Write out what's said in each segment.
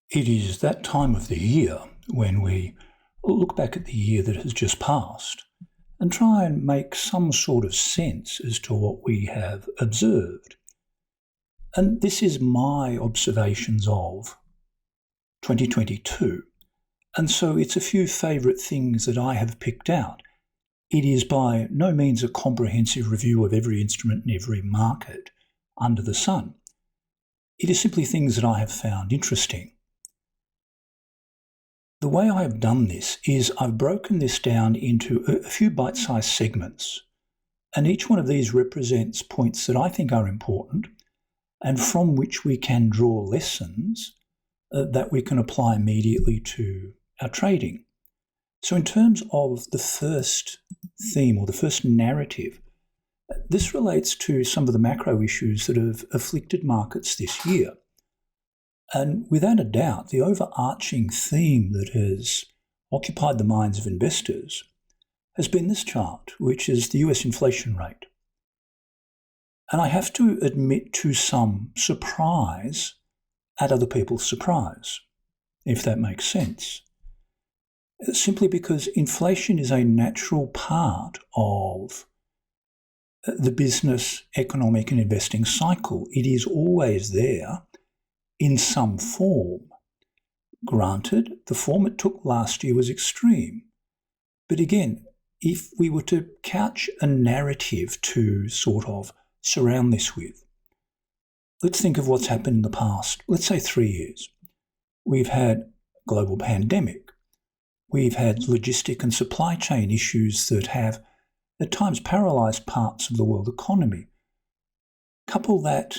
It is that time of the year when we look back at the year that has just passed and try and make some sort of sense as to what we have observed. And this is my observations of 2022. And so it's a few favourite things that I have picked out. It is by no means a comprehensive review of every instrument in every market under the sun. It is simply things that I have found interesting. The way I have done this is I've broken this down into a few bite-sized segments, and each one of these represents points that I think are important and from which we can draw lessons that we can apply immediately to our trading. So in terms of the first theme or the first narrative, this relates to some of the macro issues that have afflicted markets this year. And without a doubt, the overarching theme that has occupied the minds of investors has been this chart, which is the US inflation rate. And I have to admit to some surprise at other people's surprise, if that makes sense. Simply because inflation is a natural part of the business, economic and investing cycle. It is always there in some form. Granted, the form it took last year was extreme. But again, if we were to couch a narrative to sort of surround this with, let's think of what's happened in the past, let's say 3 years. We've had a global pandemic. We've had logistic and supply chain issues that have at times paralysed parts of the world economy. Couple that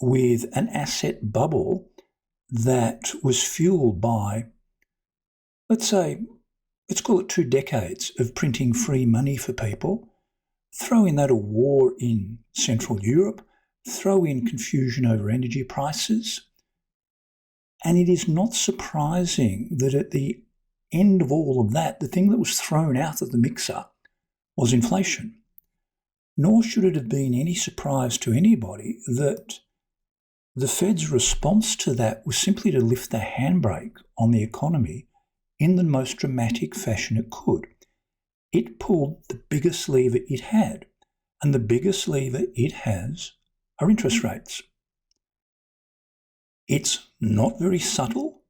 with an asset bubble that was fueled by, let's call it 2 decades of printing free money for people. Throw in that a war in Central Europe, throw in confusion over energy prices, and it is not surprising that at the end of all of that, the thing that was thrown out of the mixer was inflation. Nor should it have been any surprise to anybody that the Fed's response to that was simply to lift the handbrake on the economy in the most dramatic fashion it could. It pulled the biggest lever it had, and the biggest lever it has are interest rates. It's not very subtle.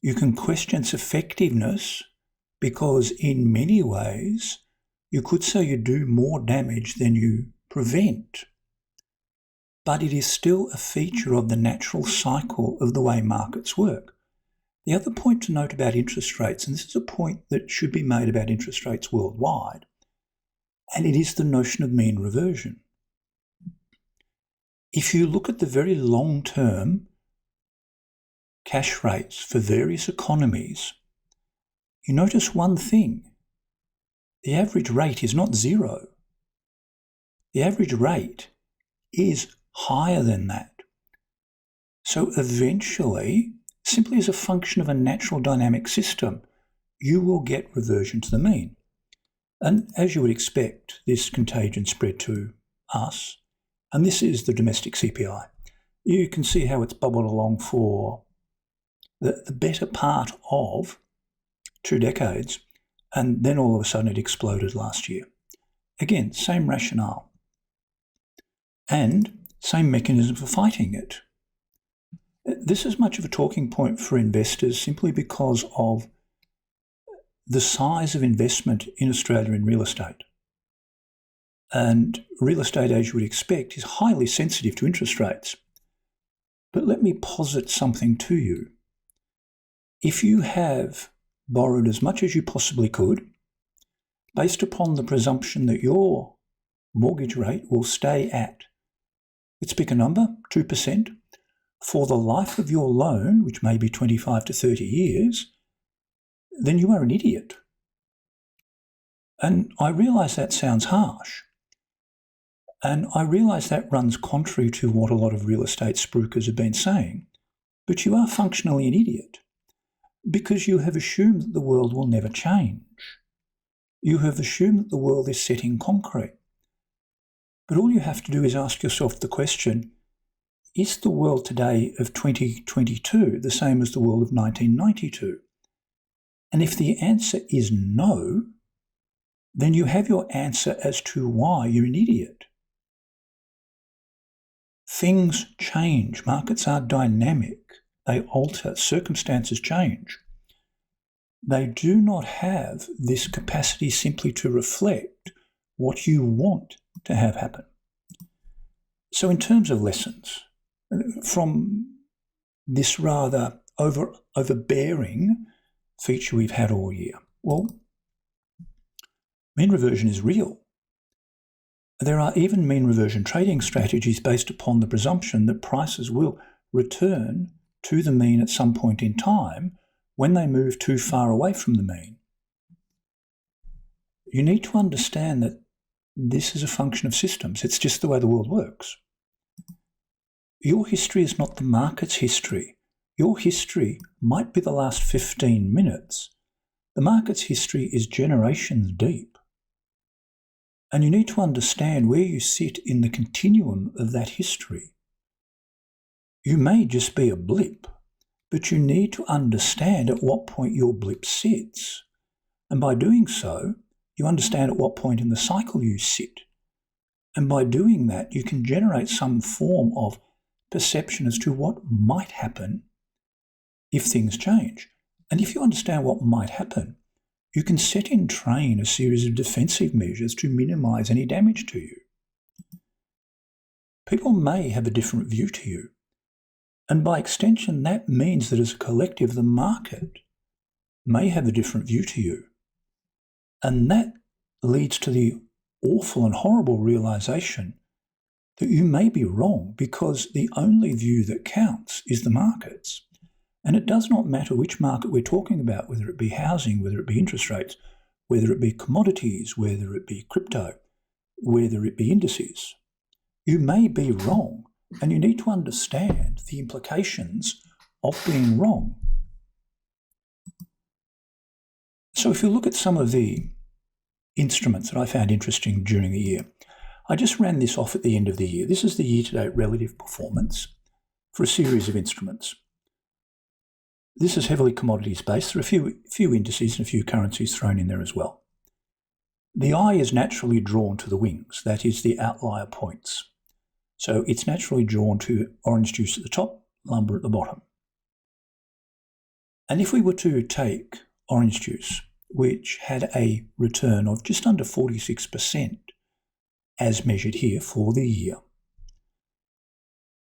You can question its effectiveness because in many ways you could say you do more damage than you prevent. But it is still a feature of the natural cycle of the way markets work. The other point to note about interest rates, and this is a point that should be made about interest rates worldwide, and it is the notion of mean reversion. If you look at the very long-term cash rates for various economies, you notice one thing. The average rate is not 0. The average rate is higher than that. So eventually, simply as a function of a natural dynamic system, you will get reversion to the mean. And as you would expect, this contagion spread to us, and this is the domestic CPI. You can see how it's bubbled along for the better part of 2 decades, and then all of a sudden it exploded last year. Again, same rationale and same mechanism for fighting it. This is much of a talking point for investors simply because of the size of investment in Australia in real estate. And real estate, as you would expect, is highly sensitive to interest rates. But let me posit something to you. If you have borrowed as much as you possibly could, based upon the presumption that your mortgage rate will stay at, let's pick a number, 2%, for the life of your loan, which may be 25 to 30 years, then you are an idiot. And I realise that sounds harsh. And I realise that runs contrary to what a lot of real estate spruikers have been saying. But you are functionally an idiot because you have assumed that the world will never change. You have assumed that the world is set in concrete. But all you have to do is ask yourself the question, is the world today of 2022 the same as the world of 1992? And if the answer is no, then you have your answer as to why you're an idiot. Things change. Markets are dynamic. They alter. Circumstances change. They do not have this capacity simply to reflect what you want to have happen. So in terms of lessons, from this rather overbearing feature we've had all year, well, mean reversion is real. There are even mean reversion trading strategies based upon the presumption that prices will return to the mean at some point in time when they move too far away from the mean. You need to understand that this is a function of systems. It's just the way the world works. Your history is not the market's history. Your history might be the last 15 minutes. The market's history is generations deep. And you need to understand where you sit in the continuum of that history. You may just be a blip, but you need to understand at what point your blip sits. And by doing so, you understand at what point in the cycle you sit. And by doing that, you can generate some form of perception as to what might happen if things change. And if you understand what might happen, you can set in train a series of defensive measures to minimise any damage to you. People may have a different view to you, and by extension that means that as a collective the market may have a different view to you. And that leads to the awful and horrible realisation that you may be wrong because the only view that counts is the market's. And it does not matter which market we're talking about, whether it be housing, whether it be interest rates, whether it be commodities, whether it be crypto, whether it be indices. You may be wrong, and you need to understand the implications of being wrong. So if you look at some of the instruments that I found interesting during the year, I just ran this off at the end of the year. This is the year-to-date relative performance for a series of instruments. This is heavily commodities-based. There are a few indices and a few currencies thrown in there as well. The eye is naturally drawn to the wings, that is the outlier points. So it's naturally drawn to orange juice at the top, lumber at the bottom. And if we were to take orange juice, which had a return of just under 46% as measured here for the year,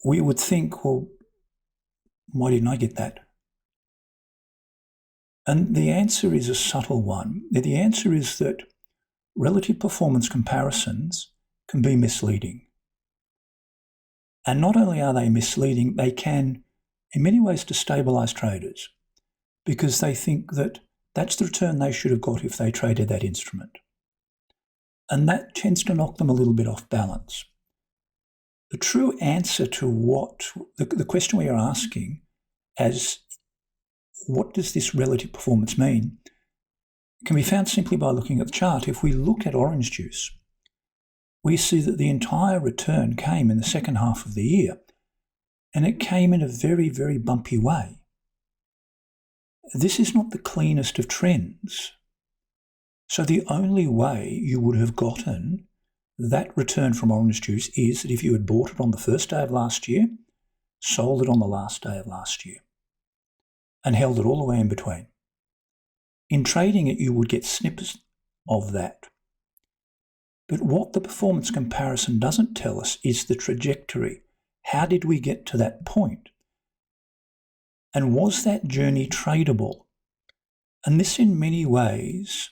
we would think, well, why didn't I get that? And the answer is a subtle one. The answer is that relative performance comparisons can be misleading. And not only are they misleading, they can, in many ways, destabilise traders because they think that that's the return they should have got if they traded that instrument. And that tends to knock them a little bit off balance. The true answer to what the question we are asking as what does this relative performance mean can be found simply by looking at the chart. If we look at orange juice, we see that the entire return came in the second half of the year, and it came in a very, very bumpy way. This is not the cleanest of trends. So the only way you would have gotten that return from orange juice is that if you had bought it on the first day of last year, sold it on the last day of last year, and held it all the way in between. In trading it, you would get snippets of that. But what the performance comparison doesn't tell us is the trajectory. How did we get to that point? And was that journey tradable? And this in many ways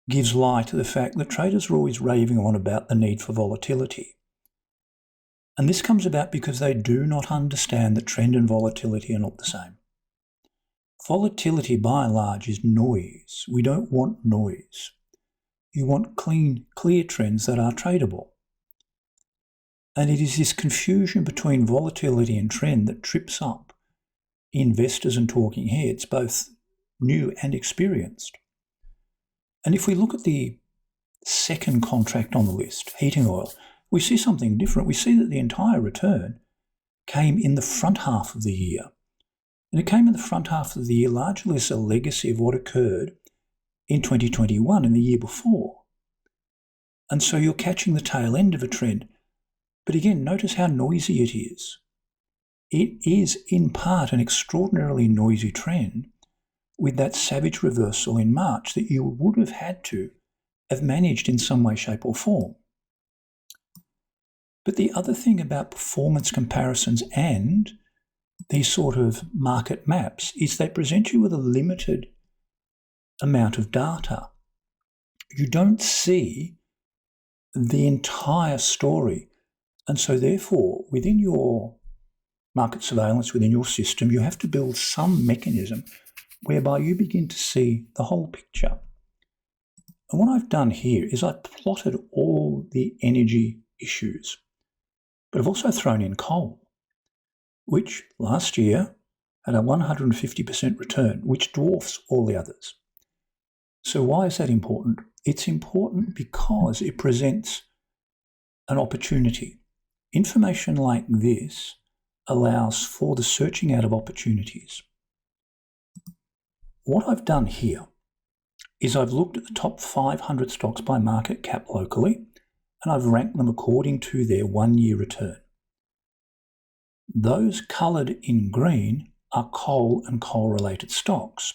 gives light to the fact that traders are always raving on about the need for volatility. And this comes about because they do not understand that trend and volatility are not the same. Volatility, by and large, is noise. We don't want noise. You want clean, clear trends that are tradable. And it is this confusion between volatility and trend that trips up investors and talking heads, both new and experienced. And if we look at the second contract on the list, heating oil, we see something different. We see that the entire return came in the front half of the year. And it came in the front half of the year largely as a legacy of what occurred in 2021 and the year before. And so you're catching the tail end of a trend. But again, notice how noisy it is. It is in part an extraordinarily noisy trend with that savage reversal in March that you would have had to have managed in some way, shape or form. But the other thing about performance comparisons and these sort of market maps is they present you with a limited amount of data. You don't see the entire story. And so therefore, within your market surveillance, within your system, you have to build some mechanism whereby you begin to see the whole picture. And what I've done here is I've plotted all the energy issues, but I've also thrown in coal, which last year had a 150% return, which dwarfs all the others. So why is that important? It's important because it presents an opportunity. Information like this allows for the searching out of opportunities. What I've done here is I've looked at the top 500 stocks by market cap locally, and I've ranked them according to their 1-year return. Those coloured in green are coal and coal-related stocks.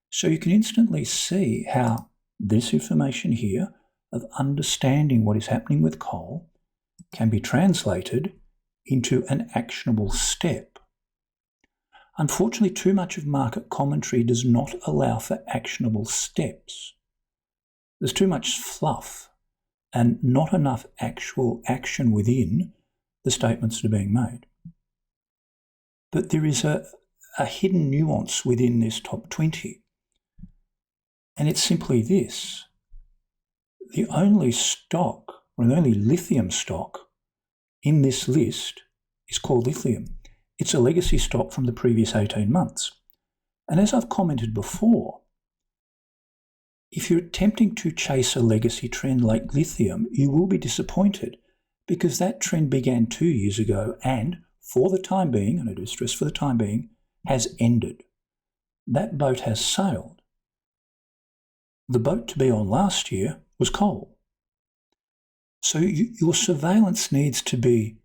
So you can instantly see how this information here of understanding what is happening with coal can be translated into an actionable step. Unfortunately, too much of market commentary does not allow for actionable steps. There's too much fluff and not enough actual action within the statements that are being made. But there is a hidden nuance within this top 20. And it's simply this. The only stock, or the only lithium stock in this list is called lithium. It's a legacy stock from the previous 18 months. And as I've commented before, if you're attempting to chase a legacy trend like lithium, you will be disappointed because that trend began 2 years ago and, for the time being, and I do stress for the time being, has ended. That boat has sailed. The boat to be on last year was coal. So your surveillance needs to be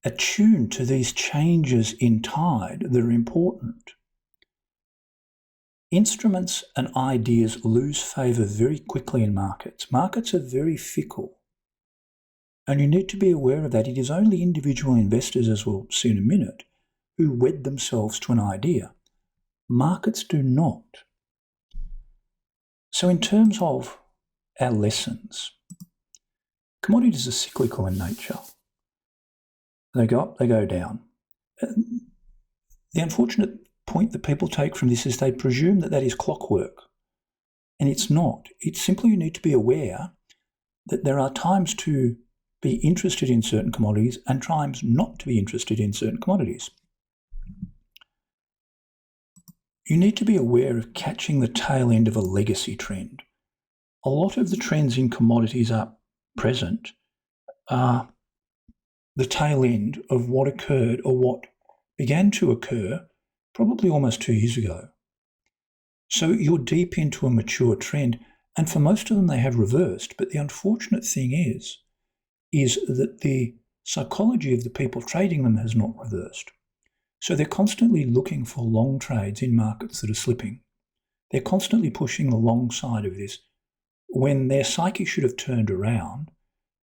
attuned to these changes in tide that are important. Instruments and ideas lose favour very quickly in markets. Markets are very fickle. And you need to be aware of that. It is only individual investors, as we'll see in a minute, who wed themselves to an idea. Markets do not. So in terms of our lessons, commodities are cyclical in nature. They go up, they go down. The unfortunate point that people take from this is they presume that that is clockwork. And it's not. It's simply you need to be aware that there are times to be interested in certain commodities and times not to be interested in certain commodities. You need to be aware of catching the tail end of a legacy trend. A lot of the trends in commodities are present are the tail end of what occurred or what began to occur probably almost 2 years ago. So you're deep into a mature trend, and for most of them they have reversed. But the unfortunate thing is that the psychology of the people trading them has not reversed. So they're constantly looking for long trades in markets that are slipping. They're constantly pushing the long side of this when their psyche should have turned around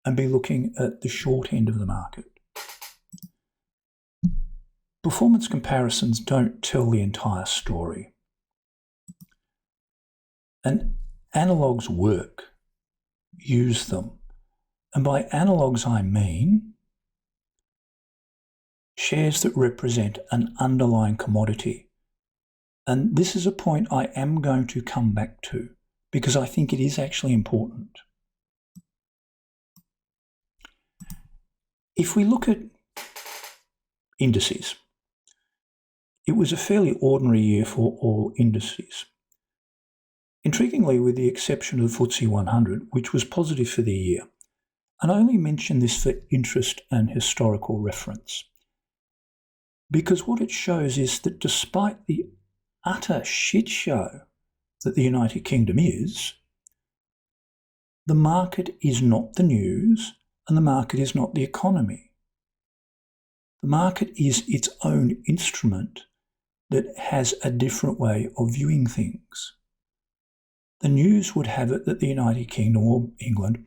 and be looking at the short end of the market. Performance comparisons don't tell the entire story. And analogues work. Use them. And by analogues I mean shares that represent an underlying commodity. And this is a point I am going to come back to because I think it is actually important. If we look at indices, it was a fairly ordinary year for all indices. Intriguingly, with the exception of the FTSE 100, which was positive for the year, And I only mention this for interest and historical reference, because what it shows is that despite the utter shit show that the United Kingdom is, the market is not the news and the market is not the economy. The market is its own instrument that has a different way of viewing things. The news would have it that the United Kingdom or England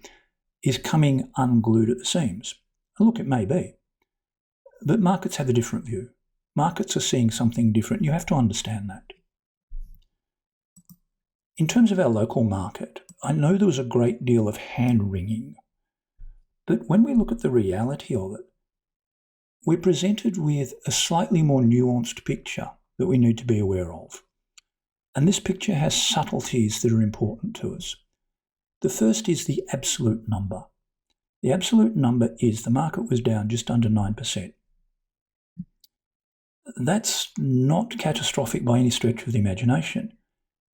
is coming unglued at the seams. And look, it may be. But markets have a different view. Markets are seeing something different. You have to understand that. In terms of our local market, I know there was a great deal of hand-wringing. But when we look at the reality of it, we're presented with a slightly more nuanced picture that we need to be aware of. And this picture has subtleties that are important to us. The first is the absolute number. The absolute number is the market was down just under 9%. That's not catastrophic by any stretch of the imagination.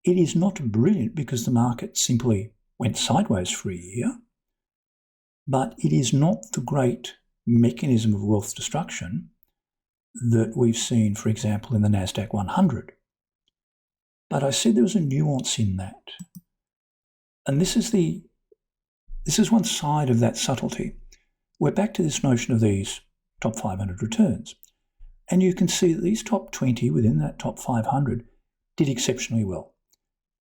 It is not brilliant because the market simply went sideways for a year, but it is not the great mechanism of wealth destruction that we've seen, for example, in the NASDAQ 100. But I said there was a nuance in that. And this is one side of that subtlety. We're back to this notion of these top 500 returns. And you can see that these top 20 within that top 500 did exceptionally well.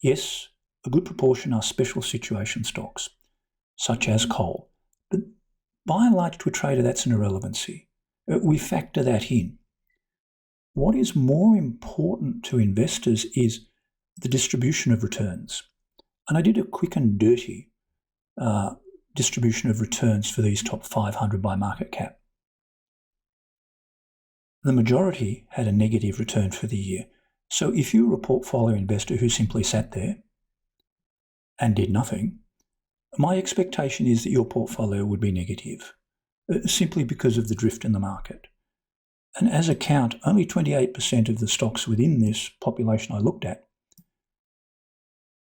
Yes, a good proportion are special situation stocks, such as coal. But by and large, to a trader, that's an irrelevancy. We factor that in. What is more important to investors is the distribution of returns. And I did a quick and dirty distribution of returns for these top 500 by market cap. The majority had a negative return for the year. So if you were a portfolio investor who simply sat there and did nothing, my expectation is that your portfolio would be negative, simply because of the drift in the market. And as a count, only 28% of the stocks within this population I looked at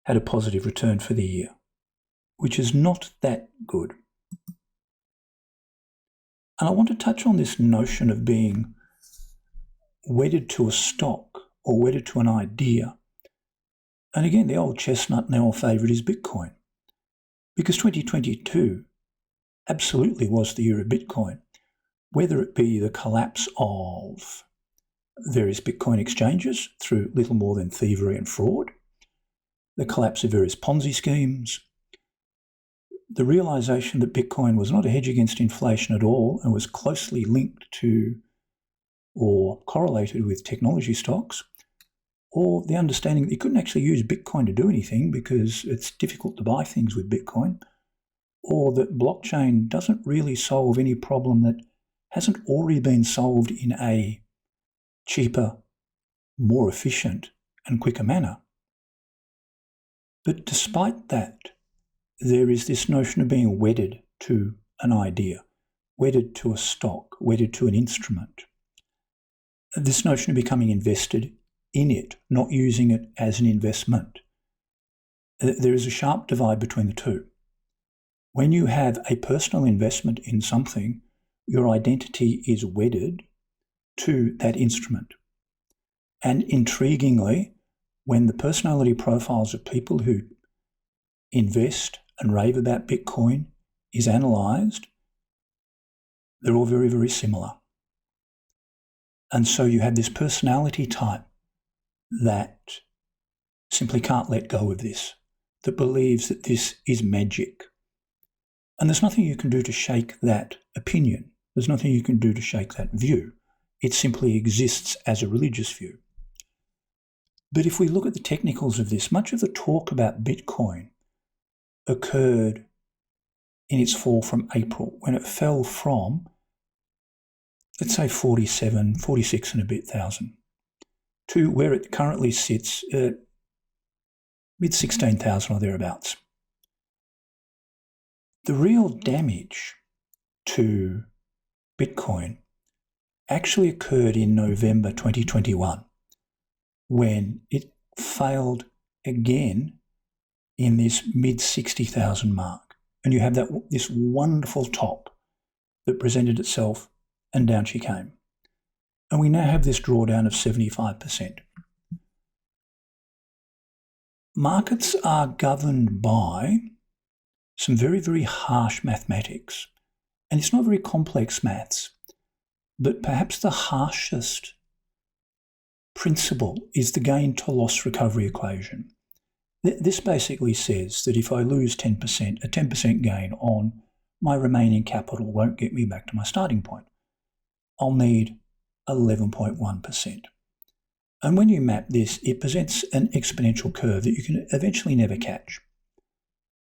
had a positive return for the year, which is not that good. And I want to touch on this notion of being wedded to a stock or wedded to an idea. And again, the old chestnut and our favourite is Bitcoin. Because 2022 absolutely was the year of Bitcoin, whether it be the collapse of various Bitcoin exchanges through little more than thievery and fraud, the collapse of various Ponzi schemes, the realisation that Bitcoin was not a hedge against inflation at all and was closely linked to or correlated with technology stocks, or the understanding that you couldn't actually use Bitcoin to do anything because it's difficult to buy things with Bitcoin, or that blockchain doesn't really solve any problem that hasn't already been solved in a cheaper, more efficient and quicker manner. But despite that, there is this notion of being wedded to an idea, wedded to a stock, wedded to an instrument. This notion of becoming invested in it, not using it as an investment. There is a sharp divide between the two. When you have a personal investment in something, your identity is wedded to that instrument. And intriguingly, when the personality profiles of people who invest and rave about Bitcoin is analysed, they're all very, very similar. And so you have this personality type that simply can't let go of this, that believes that this is magic. And there's nothing you can do to shake that opinion. There's nothing you can do to shake that view. It simply exists as a religious view. But if we look at the technicals of this, much of the talk about Bitcoin occurred in its fall from April, when it fell from, let's say 46 and a bit thousand, to where it currently sits at mid 16,000 or thereabouts. The real damage to Bitcoin actually occurred in November 2021, when it failed again in this mid 60,000 mark. and you have this wonderful top that presented itself, and down she came. And we now have this drawdown of 75%. Markets are governed by some very, very harsh mathematics. And it's not very complex maths, but perhaps the harshest principle is the gain to loss recovery equation. This basically says that if I lose 10%, a 10% gain on my remaining capital won't get me back to my starting point. I'll need 11.1%. And when you map this, it presents an exponential curve that you can eventually never catch.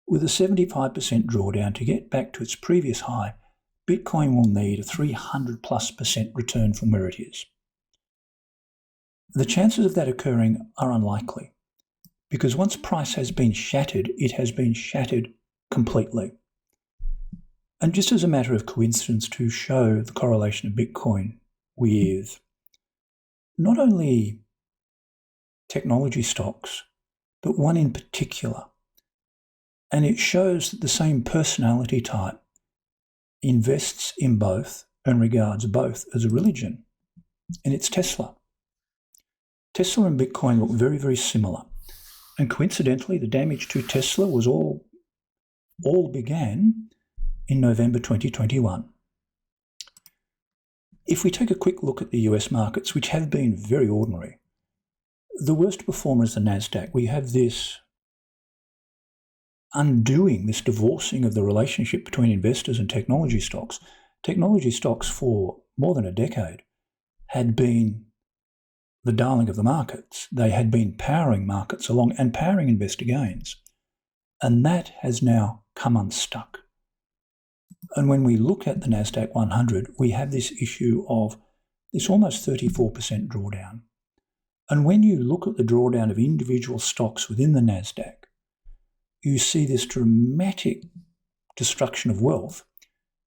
With a 75% drawdown to get back to its previous high, Bitcoin will need a 300+% return from where it is. The chances of that occurring are unlikely, because once price has been shattered, it has been shattered completely. And just as a matter of coincidence to show the correlation of Bitcoin with not only technology stocks, but one in particular, and it shows that the same personality type invests in both and regards both as a religion, and it's Tesla. Tesla and Bitcoin look very, very similar. And coincidentally, the damage to Tesla was all began in November 2021. If we take a quick look at the US markets, which have been very ordinary, the worst performer is the NASDAQ. We have this undoing, this divorcing of the relationship between investors and technology stocks. Technology stocks for more than a decade had been the darling of the markets. They had been powering markets along and powering investor gains. And that has now come unstuck. And when we look at the NASDAQ 100, we have this issue of this almost 34% drawdown. And when you look at the drawdown of individual stocks within the NASDAQ, you see this dramatic destruction of wealth,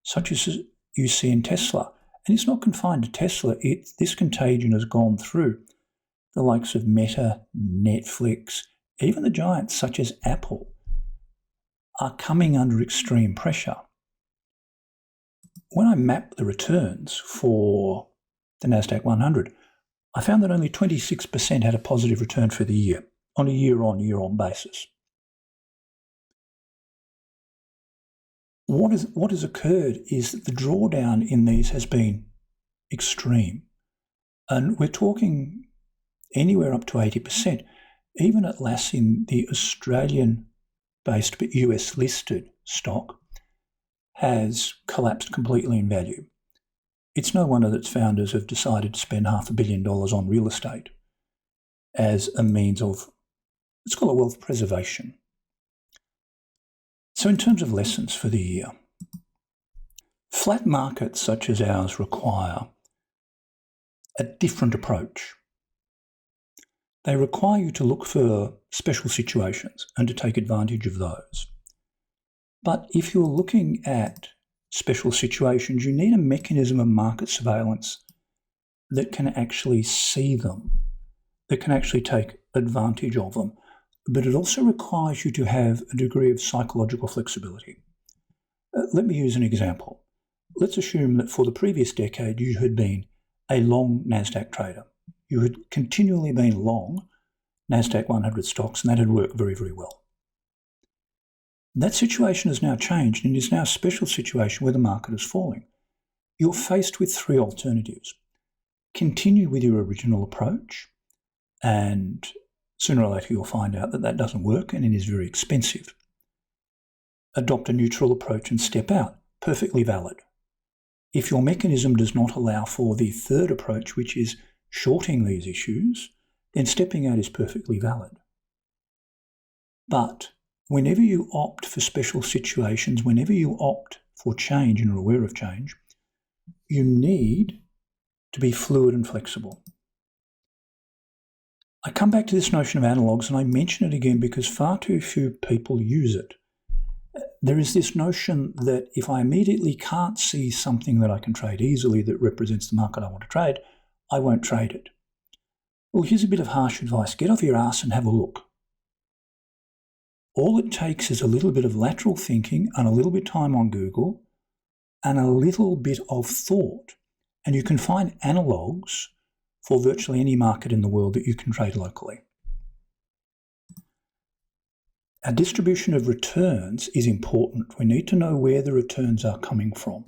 such as you see in Tesla. And it's not confined to Tesla. This contagion has gone through the likes of Meta, Netflix, even the giants such as Apple are coming under extreme pressure. When I mapped the returns for the NASDAQ 100, I found that only 26% had a positive return for the year on a year-on basis. What has occurred is that the drawdown in these has been extreme. And we're talking anywhere up to 80%. Even at Lassin, the Australian-based but US-listed stock has collapsed completely in value. It's no wonder that its founders have decided to spend $500 million on real estate as a means of, let's call it wealth preservation. So in terms of lessons for the year, flat markets such as ours require a different approach. They require you to look for special situations and to take advantage of those. But if you're looking at special situations, you need a mechanism of market surveillance that can actually see them, that can actually take advantage of them. But it also requires you to have a degree of psychological flexibility. Let me use an example. Let's assume that for the previous decade you had been a long NASDAQ trader. You had continually been long NASDAQ 100 stocks, and that had worked very, very well. That situation has now changed and is now a special situation where the market is falling. You're faced with three alternatives. Continue with your original approach, and sooner or later you'll find out that that doesn't work and it is very expensive. Adopt a neutral approach and step out. Perfectly valid. If your mechanism does not allow for the third approach, which is shorting these issues, then stepping out is perfectly valid. But whenever you opt for special situations, whenever you opt for change and are aware of change, you need to be fluid and flexible. I come back to this notion of analogues, and I mention it again because far too few people use it. There is this notion that if I immediately can't see something that I can trade easily that represents the market I want to trade, I won't trade it. Well, here's a bit of harsh advice. Get off your ass and have a look. All it takes is a little bit of lateral thinking and a little bit of time on Google and a little bit of thought. And you can find analogues for virtually any market in the world that you can trade locally. Our distribution of returns is important. We need to know where the returns are coming from.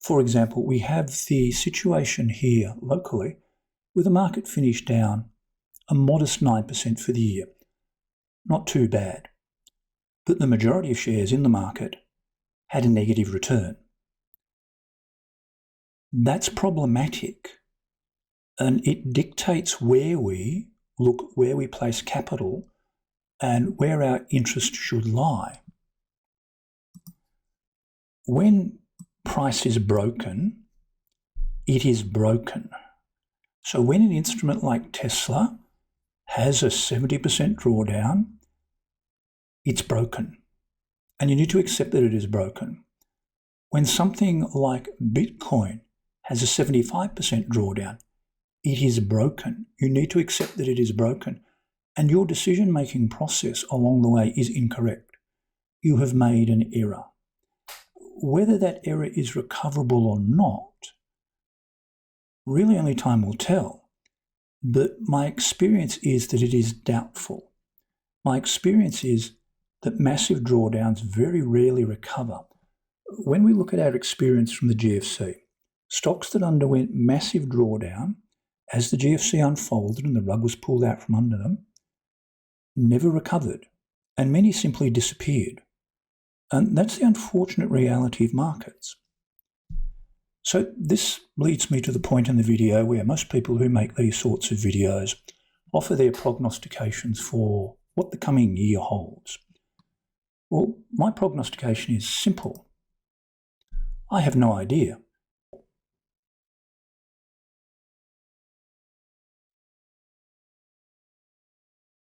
For example, we have the situation here locally with the market finished down a modest 9% for the year. Not too bad. But the majority of shares in the market had a negative return. That's problematic, and it dictates where we look, where we place capital, and where our interest should lie. When price is broken, it is broken. So when an instrument like Tesla has a 70% drawdown, it's broken. And you need to accept that it is broken. When something like Bitcoin has a 75% drawdown, it is broken. You need to accept that it is broken. And your decision-making process along the way is incorrect. You have made an error. Whether that error is recoverable or not, really only time will tell. But my experience is that it is doubtful. My experience is that massive drawdowns very rarely recover. When we look at our experience from the GFC, stocks that underwent massive drawdown as the GFC unfolded and the rug was pulled out from under them never recovered, and many simply disappeared. And that's the unfortunate reality of markets. So this leads me to the point in the video where most people who make these sorts of videos offer their prognostications for what the coming year holds. Well, my prognostication is simple. I have no idea.